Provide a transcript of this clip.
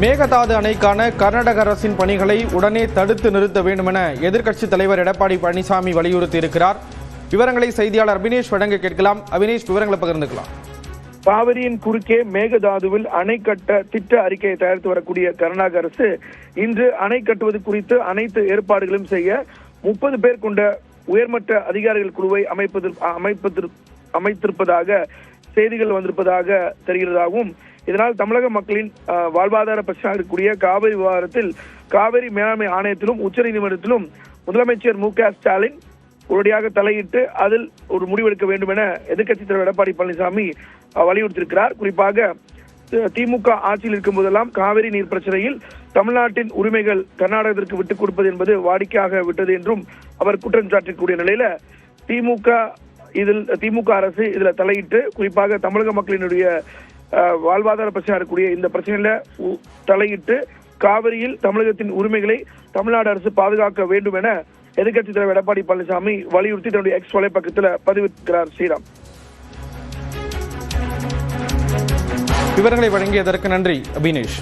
மேகதாது அணைக்கான கர்நாடக அரசின் பணிகளை உடனே தடுத்து நிறுத்த வேண்டும் என எதிர்க்கட்சித் தலைவர் எடப்பாடி பழனிசாமி வலியுறுத்தியிருக்கிறார். விவரங்களை செய்தியாளர் அபினேஷ் வழங்க கேட்கலாம். அபினேஷ், விவரங்களை பகிர்ந்துக்கலாம். காவிரியின் குறுக்கே மேகதாதுவில் அணை கட்ட திட்ட அறிக்கையை தயாரித்து வரக்கூடிய கர்நாடக அரசு இன்று அணை கட்டுவது குறித்து அனைத்து ஏற்பாடுகளும் செய்ய 30 பேர் கொண்ட உயர்மட்ட அதிகாரிகள் குழுவை அமைத்திருப்பதாக செய்திகள் வந்திருப்பதாக தெரிகிறதாகவும், இதனால் தமிழக மக்களின் வாழ்வாதார பிரச்சனை இருக்கக்கூடிய காவிரி விவகாரத்தில் காவிரி மேலாண்மை ஆணையத்திலும் உச்சநீதிமன்றத்திலும் முதலமைச்சர் மு.க.ஸ்டாலின் உடனடியாக தலையிட்டு அதில் ஒரு முடிவெடுக்க வேண்டும் என எதிர்க்கட்சித் தலைவர் எடப்பாடி பழனிசாமி வலியுறுத்தியிருக்கிறார். குறிப்பாக திமுக ஆட்சியில் இருக்கும் போதெல்லாம் காவிரி நீர் பிரச்சனையில் தமிழ்நாட்டின் உரிமைகள் கர்நாடகத்திற்கு விட்டுக் கொடுப்பது என்பது வாடிக்கையாக விட்டது என்றும் அவர் குற்றம் சாட்டக்கூடிய நிலையில திமுக அரசு இதுல தலையிட்டு குறிப்பாக தமிழக மக்களினுடைய வாழ்வாதார பிரச்சனை இருக்கக்கூடிய இந்த பிரச்சனையில தலையிட்டு காவிரியில் தமிழகத்தின் உரிமைகளை தமிழ்நாடு அரசு பாதுகாக்க வேண்டும் என எதிர்க்கட்சித் தலைவர் எடப்பாடி பழனிசாமி வலியுறுத்தி தன்னுடைய எக்ஸ் வலைப்பக்கத்தில் பதிவிட்டிருக்கிறார். ஸ்ரீராம், விவரங்களை வழங்கியதற்கு நன்றி அபினேஷ்.